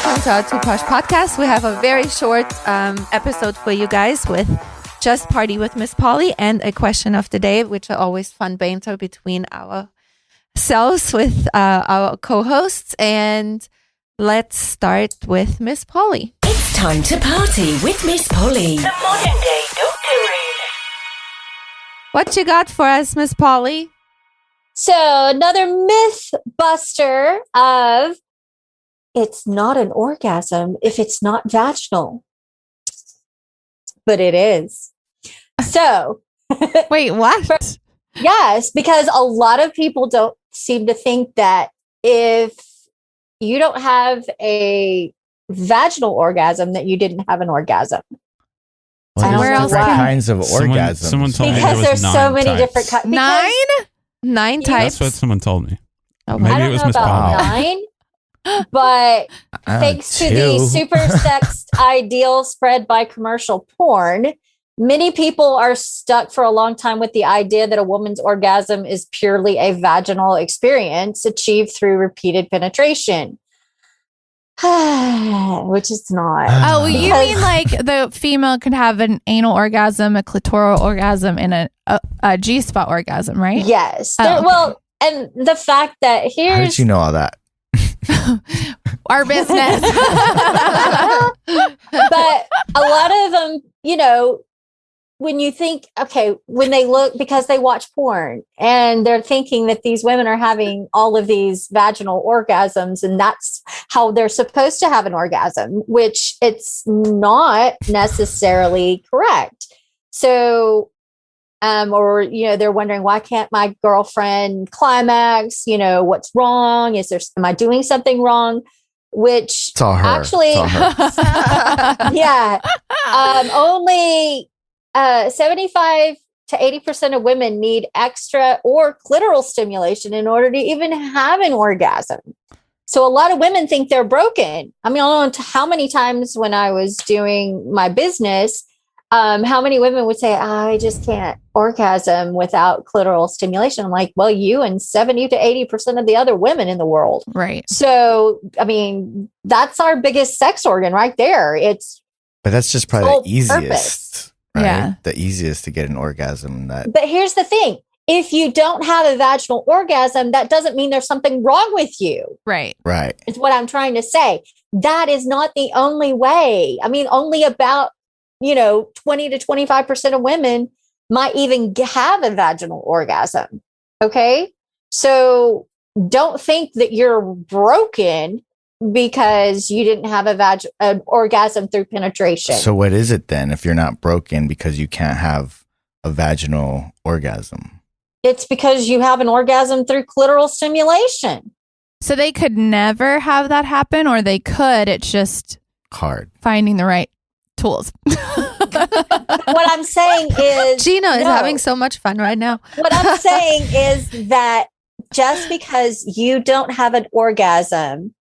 welcome to our Two Posh podcast. We have a very short episode for you guys with just Party with Miss Polly and a question of the day, which are always fun banter between ourselves with our co-hosts. And let's start with Miss Polly. It's time to party with Miss Polly. The modern day Dr. Ruth. What you got for us, Miss Polly? So another myth buster of it's not an orgasm if it's not vaginal. But it is. So. Wait, what? Yes, because a lot of people don't seem to think that if you don't have a vaginal orgasm, that you didn't have an orgasm. Well, Where else different can- kinds of orgasms. Someone told me Because there was there's so many types. different kinds. Nine Yeah, types. That's what someone told me. Oh, Maybe I it don't was know Miss about Polly. 9, but thanks to the two. super sexed ideal spread by commercial porn, many people are stuck for a long time with the idea that a woman's orgasm is purely a vaginal experience achieved through repeated penetration. Which is not. Oh, you Because- mean like the female could have an anal orgasm, a clitoral orgasm, and a G-spot orgasm, right? Yes. Oh, okay. Well, and the fact that How here's did you know all that? Our business. but a lot of them, when you think, okay, when they look, because they watch porn and they're thinking that these women are having all of these vaginal orgasms and that's how they're supposed to have an orgasm, which it's not necessarily correct. So, they're wondering, why can't my girlfriend climax? What's wrong? Am I doing something wrong? Which It's all her. actually, It's all her. yeah, only 75 to 80% of women need extra or clitoral stimulation in order to even have an orgasm. So a lot of women think they're broken. I mean, I don't know how many times when I was doing my business, how many women would say, I just can't orgasm without clitoral stimulation. I'm like, well, you and 70 to 80% of the other women in the world. Right. So, I mean, that's our biggest sex organ right there. But that's just probably Sole the easiest, purpose. right? Yeah. The easiest to get an orgasm. That But here's the thing. If you don't have a vaginal orgasm, that doesn't mean there's something wrong with you. Right. right. Is what I'm trying to say. That is not the only way. I mean, only about, 20 to 25% of women might even have a vaginal orgasm. Okay. So don't think that you're broken because you didn't have an orgasm through penetration. So what is it then if you're not broken because you can't have a vaginal orgasm? It's because you have an orgasm through clitoral stimulation. So they could never have that happen, or they could. It's just Hard. finding the right tools. What I'm saying is Gina is no. having so much fun right now. What I'm saying is that just because you don't have an orgasm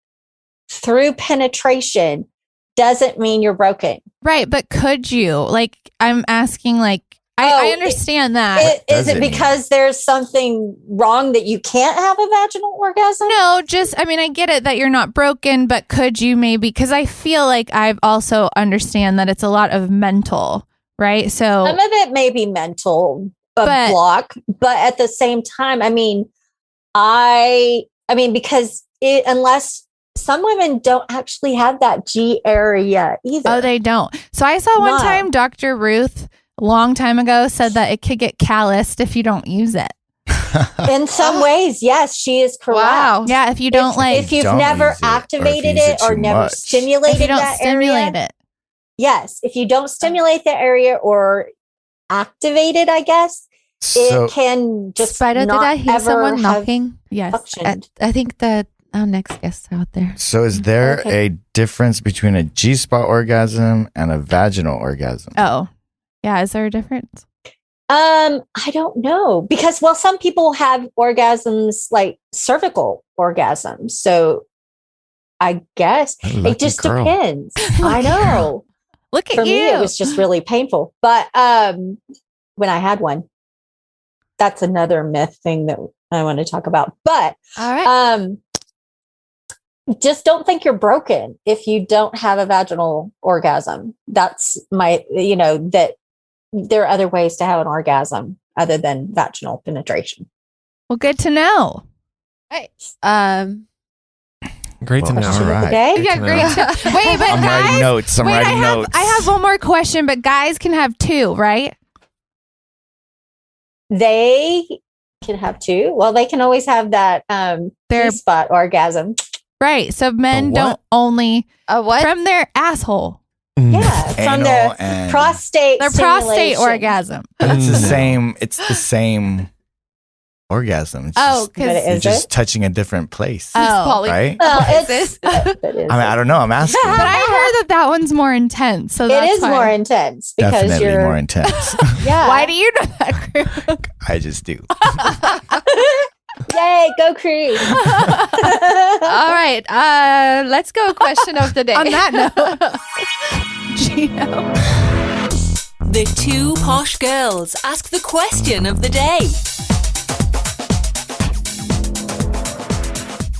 through penetration doesn't mean you're broken. Right. But could you? Like, I'm asking, like, I understand that. does Is it it mean? because there's something wrong that you can't have a vaginal orgasm? No, I get it that you're not broken, but could you maybe, because I feel like I've also understand that it's a lot of mental, right? So Some of it may be mental, But- block, but at the same time, because unless some women don't actually have that G area either. oh, they don't. So I saw one No. time Dr. Ruth a long time ago said that it could get calloused if you don't use it. In some ways, yes, she is correct. Wow. Yeah, if you don't if you've Don't never use it, or if activated you use it it or too never much. stimulated if you don't that stimulate area, it. yes, if you don't stimulate the area or activate it, I guess So it can just Spider, did not I hear ever someone have knocking? Yes. functioned. I think that our next guest out there. so is there Okay. a difference between a G-spot orgasm and a vaginal orgasm? Oh, yeah. Is there a difference? I don't know because some people have orgasms like cervical orgasms, so I guess Lucky it just girl. depends. I Lucky know. girl. Look at For you. me, it was just really painful. But when I had one, that's another myth thing that I want to talk about. But All right. just don't think you're broken if you don't have a vaginal orgasm. That's that there are other ways to have an orgasm other than vaginal penetration. Well, good to know. Right. Great to know. Question of the right. day? Yeah, great. Wait, but I'm guys, writing notes. I'm writing notes. I have one more question, but guys can have 2, right? They can have 2. Well, they can always have that Their- G-spot orgasm. Right. So men what? don't only What? from their asshole. Yeah, from Anal their and- prostate Their prostate stimulation. orgasm. It's the No. same. It's the same orgasm. It's Oh, just, But because you're is just it? touching a different place, Oh. Polly. right? Well, Is it's, this? it is. I don't know. I'm asking. but I heard that one's more intense. So It that's is why. more intense because Definitely you're more intense. Yeah. Why do you know that, Crew? I just do. Yay, go Creed. All right. Let's go. Question of the day. On that note, Gino. The two posh girls ask the question of the day.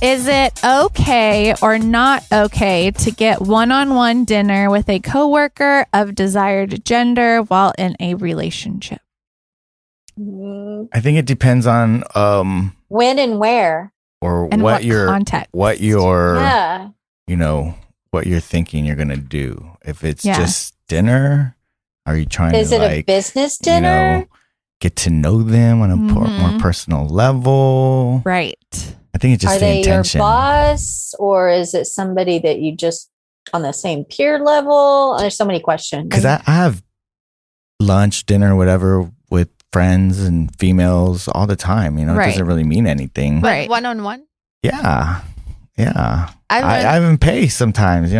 Is it okay or not okay to get one-on-one dinner with a coworker of desired gender while in a relationship? I think it depends on When and where? or And what what your context? what your Yeah. what you're thinking you're gonna do. If it's Yeah. just dinner, are you trying Is to it a like business dinner? get to know them on a more Mhm. personal level? Right. I think it's just Are the they intention. your boss or is it somebody that you just on the same peer level? There's so many questions. Because I have lunch, dinner, whatever with friends and females all the time. It Right. doesn't really mean anything. But- Right. One-on-one. Yeah. I I even pay sometimes, I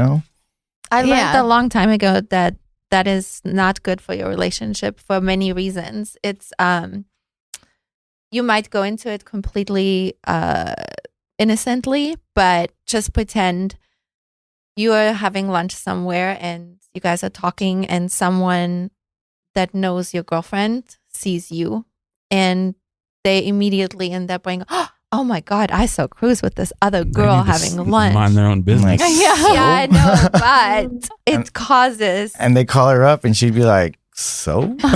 learned Yeah. a long time ago that that is not good for your relationship for many reasons. It's you might go into it completely innocently, but just pretend you are having lunch somewhere and you guys are talking and someone that knows your girlfriend sees you and they immediately end up going, oh my God, I saw Cruz with this other girl having lunch. Mind their own business. Like, Yeah, I know, but it causes. And they call her up and she'd be like, so? yeah.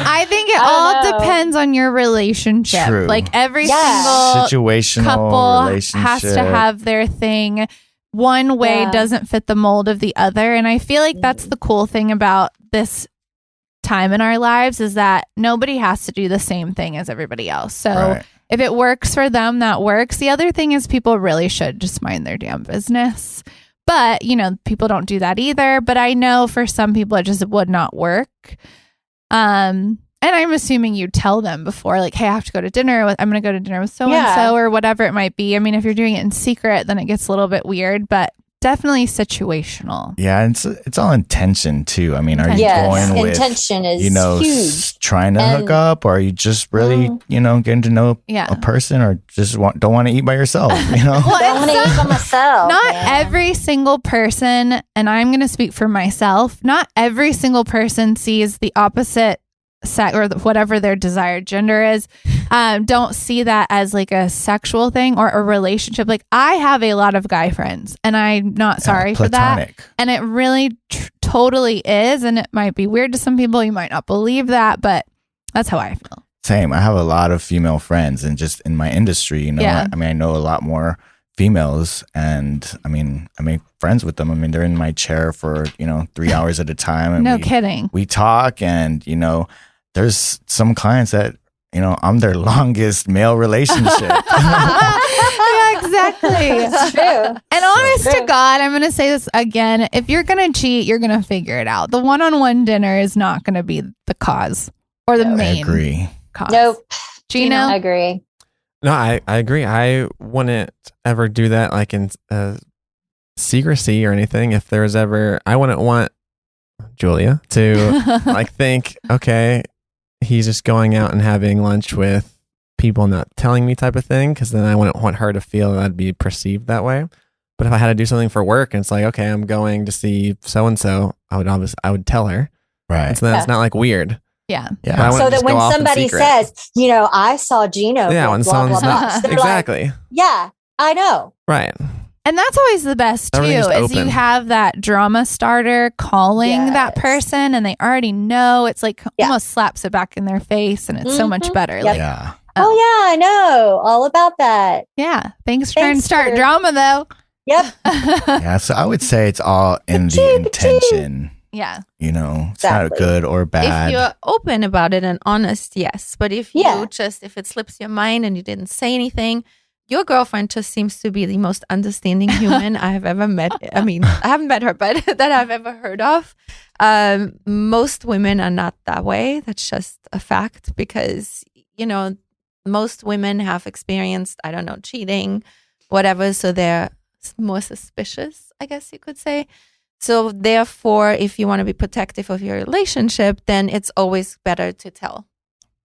I think it I all don't know. depends on your relationship. True. Like every Yeah. single Situational couple relationship. has to have their thing. One way Yeah. doesn't fit the mold of the other. And I feel like that's the cool thing about this time in our lives is that nobody has to do the same thing as everybody else. So Right. if it works for them, that works. The other thing is people really should just mind their damn business. But, people don't do that either. But I know for some people it just would not work. And I'm assuming you tell them before, like, hey, I have to go to dinner with, I'm going to go to dinner with so-and-so Yeah. or whatever it might be. I mean, if you're doing it in secret, then it gets a little bit weird, but definitely situational. Yeah, it's all intention too. I mean, are you Yes. going with, Intention is huge. trying to hook And- up, or are you just really, getting to know Yeah. a person, or just don't want to eat by yourself, Well, I want to eat by myself. not man. every single person, and I'm going to speak for myself, not every single person sees the opposite sex or whatever their desired gender is. Don't see that as like a sexual thing or a relationship. Like I have a lot of guy friends and I'm not sorry for that. platonic. And it really totally is. And it might be weird to some people. You might not believe that, but that's how I feel. Same. I have a lot of female friends, and just in my industry, Yeah. I know a lot more females, and I make friends with them. They're in my chair for 3 hours at a time, and No kidding. we talk, and there's some clients that I'm their longest male relationship. Yeah, exactly. It's true. And honest to True. God, I'm going to say this again. If you're going to cheat, you're going to figure it out. The one-on-one dinner is not going to be the cause or the No. I main agree. cause. Nope. Gino? I agree. No, I agree. I wouldn't ever do that like in secrecy or anything. If there was ever, I wouldn't want Julia to like think, okay, he's just going out and having lunch with people not telling me type of thing, because then I wouldn't want her to feel that I'd be perceived that way. But if I had to do something for work and it's like, okay, I'm going to see so and so, I would tell her. Right. And so then it's not like weird. Yeah. But I Yeah. wouldn't So that just when go off in somebody secret. says, I saw Gino. Yeah, with when blah, someone's blah, not blah. They're like, exactly. yeah. I know. Right. And that's always the best too, Everything's is you open. have that drama starter calling that Yes. person and they already know. It's like Yeah. almost slaps it back in their face and it's so much Mhm. better. Yep. Like, Yeah. Oh yeah, I know all about that. yeah. Thanks for trying to Thanks start for- drama though. Yep. Yeah. So I would say it's all in the Ka-ching, intention. Yeah. It's Exactly. not good or bad. If you're open about it and honest, yes. But if Yeah. if it slips your mind and you didn't say anything, your girlfriend just seems to be the most understanding human I have ever met. I mean, I haven't met her, but that I've ever heard of. Most women are not that way. That's just a fact because, most women have experienced, I don't know, cheating, whatever. So they're more suspicious, I guess you could say. So therefore, if you want to be protective of your relationship, then it's always better to tell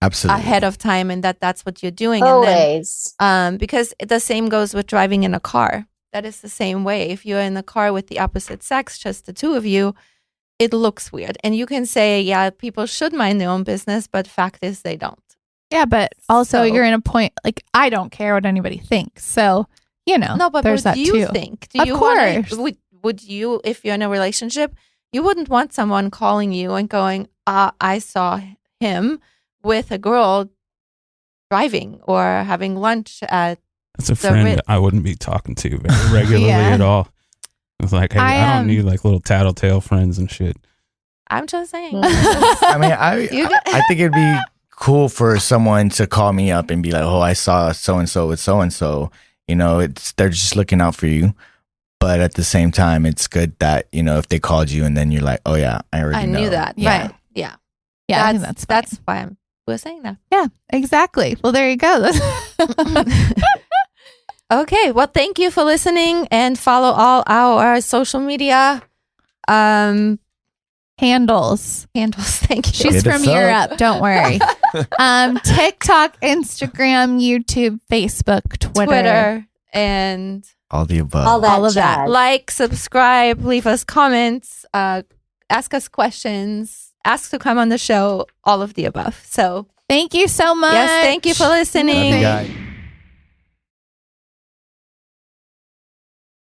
Absolutely. ahead of time and that's what you're doing. And then, Always. because the same goes with driving in a car. That is the same way. If you're in the car with the opposite sex, just the two of you, it looks weird. And you can say, yeah, people should mind their own business, but fact is they don't. Yeah. But also So- you're in a point, like, I don't care what anybody thinks. So, No, but there's what that do you too. think? Do Of you course. would you, if you're in a relationship, you wouldn't want someone calling you and going, I saw him with a girl driving or having lunch at That's a friend Ritz. I wouldn't be talking to very regularly Yeah. at all. It's like, hey, I don't need like little tattletale friends and shit. I'm just saying. I mean, You got- I think it'd be cool for someone to call me up and be like, "Oh, I saw so and so with so and so." They're just looking out for you. But at the same time, it's good that if they called you and then you're like, "Oh yeah, I already I know." knew that. Yeah. Right. Yeah. yeah, I think that's fine. That's why we're saying that. Yeah, exactly. Well, there you go. Okay. Well, thank you for listening and follow all our social media Handles. handles. Thank you. She's Hit us from up. Europe. Don't worry. TikTok, Instagram, YouTube, Facebook, Twitter. and All the above. All that. All of that. jazz. like, subscribe, leave us comments, ask us questions, ask to come on the show, all of the above. So, Thank you so much. yes, thank you for listening. Love you guys.